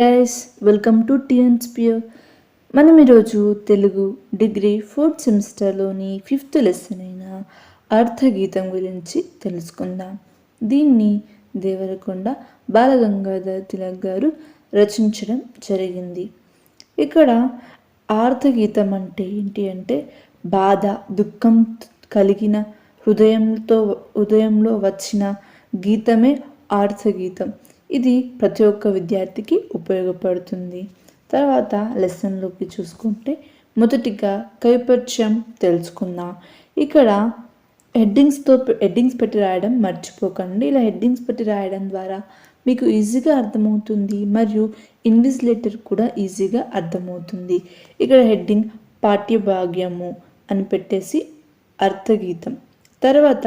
Guys welcome to టిఎన్స్పియర్. మనం ఈరోజు Telugu degree 4th సెమిస్టర్లోని 5th lesson అయిన అర్థగీతం గురించి తెలుసుకుందాం. దీన్ని దేవరకొండ బాలగంగాధర్ తిలక్ గారు రచించడం జరిగింది. ఇక్కడ ఆర్ధగీతం అంటే ఏంటి అంటే బాధ దుఃఖం కలిగిన హృదయంలో వచ్చిన గీతమే ఆర్ధగీతం. ఇది ప్రతి ఒక్క విద్యార్థికి ఉపయోగపడుతుంది. తర్వాత లెసన్లోకి చూసుకుంటే కవి పరిచయం తెలుసుకుందాం. ఇక్కడ హెడ్డింగ్స్ పెట్టి రాయడం మర్చిపోకండి. ఇలా హెడ్డింగ్స్ పెట్టి రాయడం ద్వారా మీకు ఈజీగా అర్థమవుతుంది మరియు ఇన్విజిలేటర్ కూడా ఈజీగా అర్థమవుతుంది. ఇక్కడ హెడ్డింగ్ పాఠ్యభాగ్యము అని పెట్టేసి అర్థగీతం, తర్వాత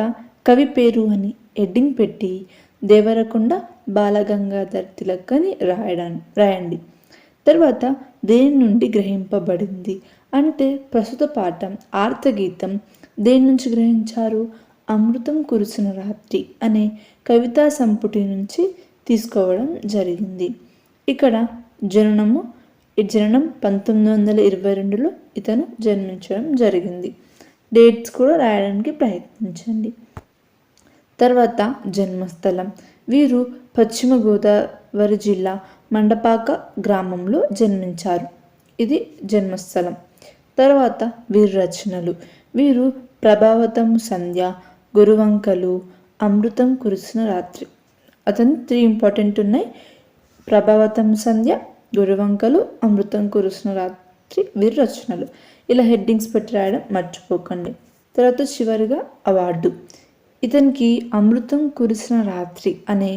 కవి పేరు అని హెడ్డింగ్ పెట్టి దేవరకొండ బాలగంగాధర్ తిలక్ అని రాయండి. తర్వాత దేని నుండి గ్రహింపబడింది అంటే ప్రస్తుత పాఠం ఆర్ధగీతం దేని నుంచి గ్రహించారు? అమృతం కురిసిన రాత్రి అనే కవితా సంపుటి నుంచి తీసుకోవడం జరిగింది. ఇక్కడ జననం 1922లో ఇతను జన్మించడం జరిగింది. డేట్స్ కూడా రాయడానికి ప్రయత్నించండి. తర్వాత జన్మస్థలం, వీరు పశ్చిమ గోదావరి జిల్లా మండపాక గ్రామంలో జన్మించారు. ఇది జన్మస్థలం. తర్వాత వీరి రచనలు, వీరు ప్రభావతం సంధ్య, గురువంకలు, అమృతం కురిసిన రాత్రి. అతను 3 ఇంపార్టెంట్ ఉన్నాయి: ప్రభావతం సంధ్య, గురువంకలు, అమృతం కురిసిన రాత్రి వీరి రచనలు. ఇలా హెడ్డింగ్స్ పెట్టి రాయడం మర్చిపోకండి. తర్వాత చివరిగా అవార్డు, ఇతనికి అమృతం కురిసిన రాత్రి అనే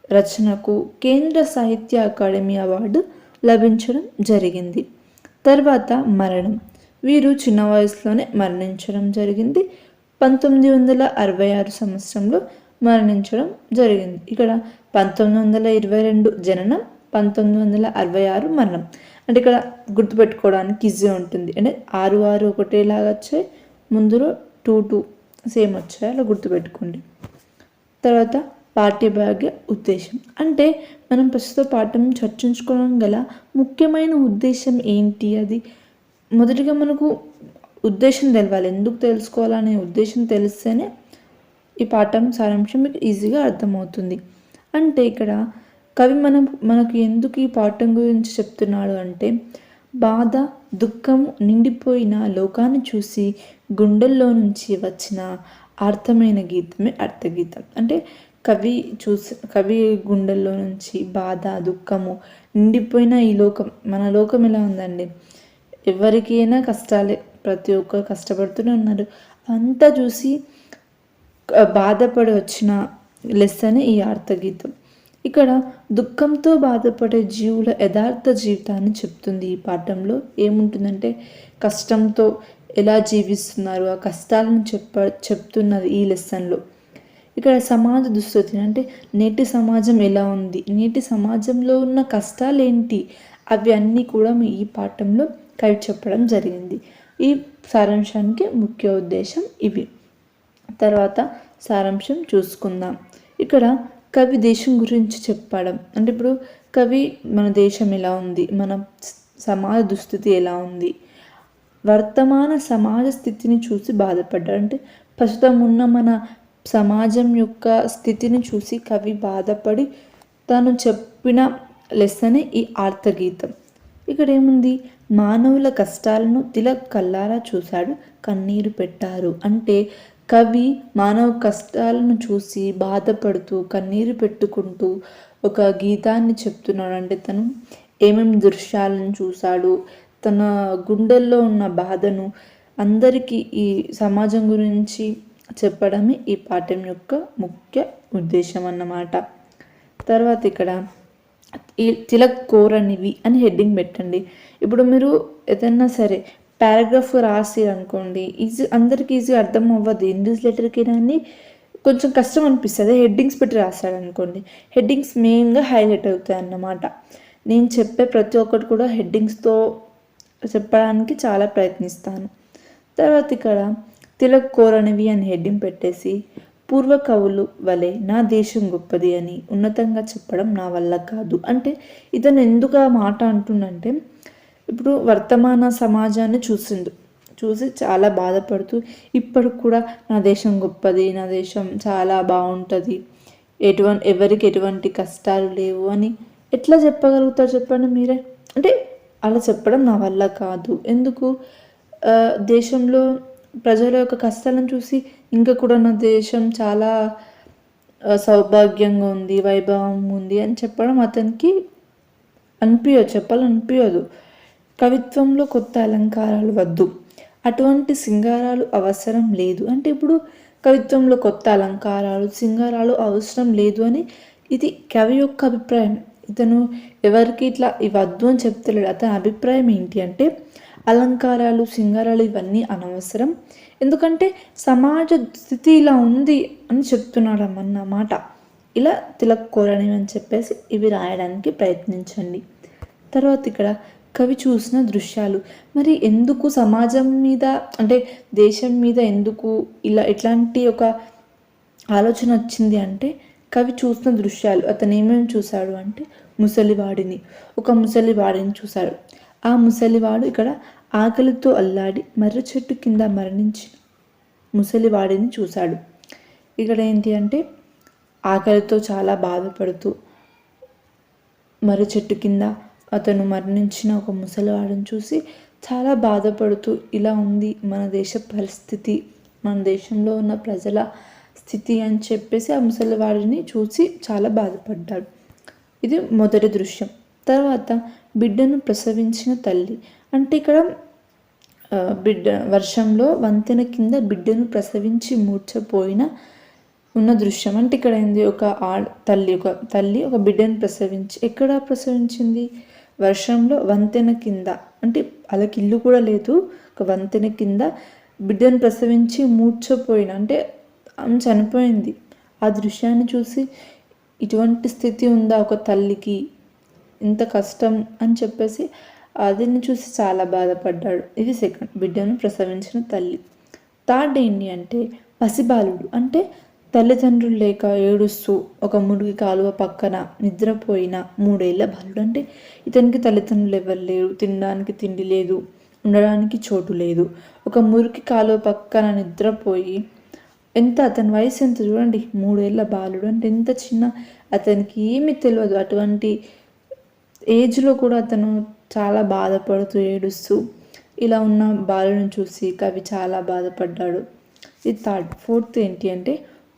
రచనకు కేంద్ర సాహిత్య అకాడమీ అవార్డు లభించడం జరిగింది. తర్వాత మరణం, వీరు చిన్న వయసులోనే మరణించడం జరిగింది. 1966 సంవత్సరంలో మరణించడం జరిగింది. ఇక్కడ 1922 జననం, 1966 మరణం. అంటే ఇక్కడ గుర్తుపెట్టుకోవడానికి ఈజీ ఉంటుంది. అంటే 6 ఒకటేలాగా వచ్చాయి, ముందులో 2 సేమ్ వచ్చాయి, అలా గుర్తుపెట్టుకోండి. తర్వాత పాఠ్యభాగ్య ఉద్దేశం అంటే మనం ప్రస్తుత పాఠం చర్చించుకోవడం గల ముఖ్యమైన ఉద్దేశం ఏంటి? అది మొదటిగా మనకు ఉద్దేశం తెలవాలి. ఎందుకు తెలుసుకోవాలనే ఉద్దేశం తెలిస్తేనే ఈ పాఠం సారాంశం మీకు ఈజీగా అర్థమవుతుంది. అంటే ఇక్కడ కవి మనకు ఎందుకు ఈ పాఠం గురించి చెప్తున్నాడు అంటే బాధ దుఃఖం నిండిపోయిన లోకాన్ని చూసి గుండెల్లో నుంచి వచ్చిన అర్థమైన గీతమే అర్థగీతం. అంటే కవి గుండెల్లో నుంచి బాధ దుఃఖము నిండిపోయిన ఈ లోకం, మన లోకం ఎలా ఉందండి, ఎవరికైనా కష్టాలే, ప్రతి ఒక్కరు కష్టపడుతూనే ఉన్నారు. అంతా చూసి బాధపడి వచ్చిన లెస్సనే ఈ అర్థగీతం. ఇక్కడ దుఃఖంతో బాధపడే జీవుల యథార్థ జీవితాన్ని చెప్తుంది. ఈ పాఠంలో ఏముంటుందంటే కష్టంతో ఎలా జీవిస్తున్నారు, ఆ కష్టాలను చెప్తున్నది ఈ లెసన్లో. ఇక్కడ సమాజ దుస్థితి అంటే నేటి సమాజం ఎలా ఉంది, నేటి సమాజంలో ఉన్న కష్టాలు ఏంటి, అవి అన్నీ కూడా ఈ పాఠంలో కవి చెప్పడం జరిగింది. ఈ సారాంశానికి ముఖ్య ఉద్దేశం ఇవి. తర్వాత సారాంశం చూసుకుందాం. ఇక్కడ కవి దేశం గురించి చెప్పడం అంటే ఇప్పుడు కవి మన దేశం ఎలా ఉంది, మన సమాజ దుస్థితి ఎలా ఉంది, వర్తమాన సమాజ స్థితిని చూసి బాధపడ్డాడు. అంటే ప్రస్తుతం ఉన్న మన సమాజం యొక్క స్థితిని చూసి కవి బాధపడి తాను చెప్పిన లెసనే ఈ ఆర్ధగీతం. ఇక్కడ ఏముంది, మానవుల కష్టాలను తిలక్ కల్లారా చూశాడు, కన్నీరు పెట్టారు. అంటే కవి మానవ కష్టాలను చూసి బాధపడుతూ కన్నీరు పెట్టుకుంటూ ఒక గీతాన్ని చెప్తున్నాడు. అంటే తను ఏమేమి దృశ్యాలను చూశాడు, తన గుండెల్లో ఉన్న బాధను అందరికీ ఈ సమాజం గురించి చెప్పడమే ఈ పాఠం యొక్క ముఖ్య ఉద్దేశం అన్నమాట. తర్వాత ఇక్కడ ఈ తిలక్ కోరనివి అని హెడ్డింగ్ పెట్టండి. ఇప్పుడు మీరు ఏదైనా సరే పారాగ్రాఫ్ రాసిరనుకోండి, అందరికీ ఈజీ అర్థం అవ్వదు. ఇన్విజిలేటర్కి కానీ కొంచెం కష్టం అనిపిస్తుంది. హెడ్డింగ్స్ పెట్టి రాశారనుకోండి, హెడ్డింగ్స్ మెయిన్గా హైలైట్ అవుతాయి అన్నమాట. నేను చెప్పే ప్రతి ఒక్కటి కూడా హెడ్డింగ్స్తో చెప్పడానికి చాలా ప్రయత్నిస్తాను. తర్వాత ఇక్కడ తిలక్ కోరనివి అని హెడ్డింగ్ పెట్టేసి పూర్వ కవులు వలె నా దేశం గొప్పది అని ఉన్నతంగా చెప్పడం నా వల్ల కాదు. అంటే ఇతను ఎందుకు ఆ మాట అంటుండంటే, ఇప్పుడు వర్తమాన సమాజాన్ని చూసి చాలా బాధపడుతూ ఇప్పటికి కూడా నా దేశం గొప్పది, నా దేశం చాలా బాగుంటుంది, ఎవరికి ఎటువంటి కష్టాలు లేవు అని ఎట్లా చెప్పగలుగుతారు చెప్పండి మీరే. అంటే అలా చెప్పడం నా వల్ల కాదు. ఎందుకు దేశంలో ప్రజల యొక్క కష్టాలను చూసి ఇంకా కూడా నా దేశం చాలా సౌభాగ్యంగా ఉంది, వైభవం ఉంది అని చెప్పడం అతనికి చెప్పాలనిపించదు. కవిత్వంలో కొత్త అలంకారాలు వద్దు, అటువంటి సింగారాలు అవసరం లేదు. అంటే ఇప్పుడు కవిత్వంలో కొత్త అలంకారాలు సింగారాలు అవసరం లేదు అని ఇది కవి యొక్క అభిప్రాయం. ఇతను ఎవరికి ఇట్లా ఇవద్దు అని చెప్తలేడు. అతని అభిప్రాయం ఏంటి అంటే అలంకారాలు సింగారాలు ఇవన్నీ అనవసరం, ఎందుకంటే సమాజ స్థితి ఇలా ఉంది అని చెప్తున్నాడు అన్నమాట. ఇలా తిలక్ కోరని అని చెప్పేసి ఇవి రాయడానికి ప్రయత్నించండి. తర్వాత ఇక్కడ కవి చూసిన దృశ్యాలు. మరి ఎందుకు సమాజం మీద అంటే దేశం మీద ఎందుకు ఇట్లాంటి ఒక ఆలోచన వచ్చింది అంటే కవి చూసిన దృశ్యాలు. అతను ఏమేమి చూశాడు అంటే ఒక ముసలివాడిని చూశాడు. ఆ ముసలివాడు ఇక్కడ ఆకలితో అల్లాడి మర్రి చెట్టు కింద మరణించిన ముసలివాడిని చూశాడు. ఇక్కడ ఏంటి అంటే ఆకలితో చాలా బాధపడుతూ మర్రి చెట్టు కింద అతను మరణించిన ఒక ముసలివాడిని చూసి చాలా బాధపడుతూ ఇలా ఉంది మన దేశ పరిస్థితి, మన దేశంలో ఉన్న ప్రజల స్థితి అని చెప్పేసి ఆ ముసలివాడిని చూసి చాలా బాధపడ్డాడు. ఇది మొదటి దృశ్యం. తర్వాత బిడ్డను ప్రసవించిన తల్లి. అంటే ఇక్కడ వర్షంలో వంతెన కింద బిడ్డను ప్రసవించి మూర్చపోయిన ఉన్న దృశ్యం. అంటే ఇక్కడ ఏంది, ఒక తల్లి ఒక బిడ్డను ప్రసవించి, ఎక్కడ ప్రసవించింది? వర్షంలో వంతెన కింద. అంటే వాళ్ళకి ఇల్లు కూడా లేదు, ఒక వంతెన కింద బిడ్డను ప్రసవించి మూర్చపోయిన, అంటే ఆమె చనిపోయింది. ఆ దృశ్యాన్ని చూసి ఇటువంటి స్థితి ఉందా ఒక తల్లికి, ఇంత కష్టం అని చెప్పేసి అదిని చూసి చాలా బాధపడ్డాడు. ఇది సెకండ్, బిడ్డను ప్రసవించిన తల్లి. థర్డ్ ఏంటి అంటే పసిబాలుడు. అంటే తల్లిదండ్రులు లేక ఏడుస్తూ ఒక మురికి కాలువ పక్కన నిద్రపోయిన 3 ఏళ్ల బాలుడు. అంటే ఇతనికి తల్లిదండ్రులు ఎవరు లేరు, తినడానికి తిండి లేదు, ఉండడానికి చోటు లేదు. ఒక మురికి కాలువ పక్కన నిద్రపోయి అతని వయసు ఎంత చూడండి, 3 ఏళ్ల బాలుడు. అంటే ఎంత చిన్న, అతనికి ఏమీ తెలియదు. అటువంటి ఏజ్లో కూడా అతను చాలా బాధపడుతూ ఏడుస్తూ ఇలా ఉన్న బాలుని చూసి కవి చాలా బాధపడ్డాడు. ఇది థర్డ్. ఫోర్త్ ఏంటి అంటే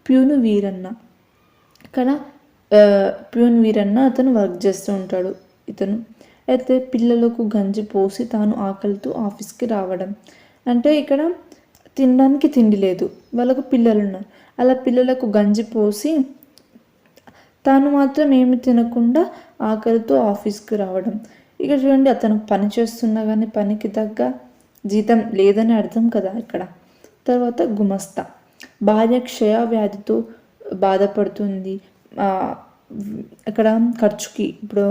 ప్యూను వీరన్న. ఇక్కడ ప్యూన్ వీరన్న అతను వర్క్ చేస్తూ ఉంటాడు. అయితే పిల్లలకు గంజి పోసి తాను ఆకలితో ఆఫీస్కి రావడం. అంటే ఇక్కడ తినడానికి తిండి లేదు, వాళ్ళకు పిల్లలు ఉన్నారు. అలా పిల్లలకు గంజి పోసి తాను మాత్రం ఏమి తినకుండా ఆకలితో ఆఫీస్కి రావడం. ఇక చూడండి, అతను పని చేస్తున్నా కానీ పనికి తగ్గ జీతం లేదని అర్థం కదా ఇక్కడ. తర్వాత గుమస్తా. భార్య క్షయ వ్యాధితో బాధపడుతుంది. అక్కడ ఖర్చుకి, ఇప్పుడు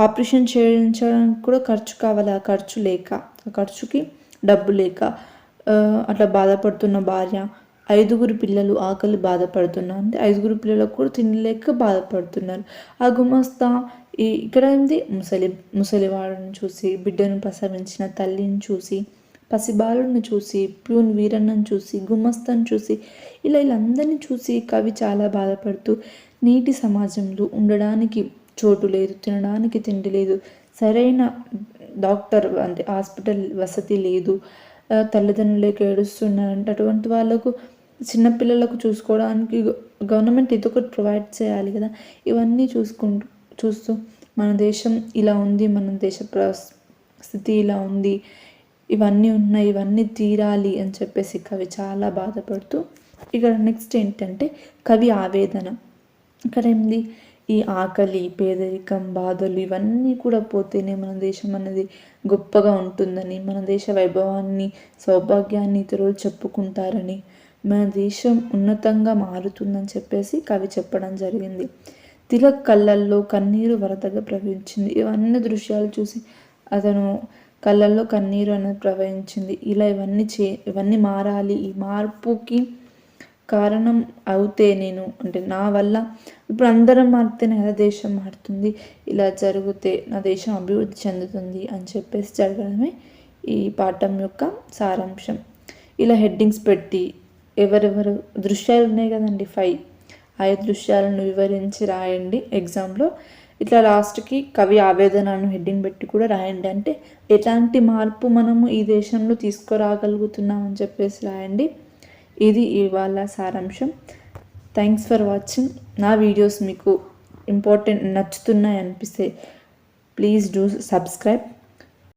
ఆపరేషన్ చేయించడానికి కూడా ఖర్చు కావాలి. ఆ ఖర్చు లేక, ఆ ఖర్చుకి డబ్బు లేక అట్లా బాధపడుతున్న భార్య, 5 పిల్లలు ఆకలి బాధపడుతున్నారు. అంటే 5 పిల్లలకు కూడా తినలేక బాధపడుతున్నారు. ఆ గుమస్తా ఇక్కడ ఏంది, ముసలివాడిని చూసి, బిడ్డను ప్రసవించిన తల్లిని చూసి, పసిబాలుని చూసి, ప్యూన్ వీరన్నను చూసి, గుమస్తాను చూసి, వీళ్ళందరినీ చూసి కవి చాలా బాధపడుతూ నీటి సమాజంలో ఉండడానికి చోటు లేదు, తినడానికి తిండి లేదు, సరైన డాక్టర్ అంటే హాస్పిటల్ వసతి లేదు, తల్లిదండ్రులకు ఏడుస్తున్నారంటే అటువంటి వాళ్ళకు, చిన్నపిల్లలకు చూసుకోవడానికి గవర్నమెంట్ ఇది ఒకటి ప్రొవైడ్ చేయాలి కదా. ఇవన్నీ చూస్తూ మన దేశం ఇలా ఉంది, మన దేశ స్థితి ఇలా ఉంది, ఇవన్నీ ఉన్నాయి, ఇవన్నీ తీరాలి అని చెప్పేసి కవి చాలా బాధపడుతూ. ఇక్కడ నెక్స్ట్ ఏంటంటే కవి ఆవేదన. ఇక్కడ ఏంది, ఈ ఆకలి, పేదరికం, బాధలు ఇవన్నీ కూడా పోతేనే మన దేశం అనేది గొప్పగా ఉంటుందని, మన దేశ వైభవాన్ని, సౌభాగ్యాన్ని ఇతరులు చెప్పుకుంటారని, మన దేశం ఉన్నతంగా మారుతుందని చెప్పేసి కవి చెప్పడం జరిగింది. తిలక్ కళ్ళల్లో కన్నీరు వరదగా ప్రవహించింది. ఇవన్నీ దృశ్యాలు చూసి అతను కళ్ళల్లో కన్నీరు అనేది ప్రవహించింది. ఇలా ఇవన్నీ మారాలి, ఈ మార్పుకి కారణం అవుతే నేను అంటే నా వల్ల ఇప్పుడు అందరం మారితేనే కదా దేశం మారుతుంది, ఇలా జరిగితే నా దేశం అభివృద్ధి చెందుతుంది అని చెప్పేసి జరగడమే ఈ పాఠం యొక్క సారాంశం. ఇలా హెడ్డింగ్స్ పెట్టి ఎవరెవరు దృశ్యాలు ఉన్నాయి కదండి 5 దృశ్యాలను వివరించి రాయండి ఎగ్జామ్లో. ఇట్లా లాస్ట్కి కవి ఆవేదనను హెడ్డింగ్ పెట్టి కూడా రాయండి. అంటే ఎలాంటి మార్పు మనము ఈ దేశంలో తీసుకురాగలుగుతున్నాం అని చెప్పేసి రాయండి. ఇది ఇవాళ సారాంశం. Thanks for watching. నా వీడియోస్ మీకు ఇంపార్టెంట్ నచ్చుతున్నాయి అనిపిస్తే ప్లీజ్ డూ సబ్స్క్రైబ్.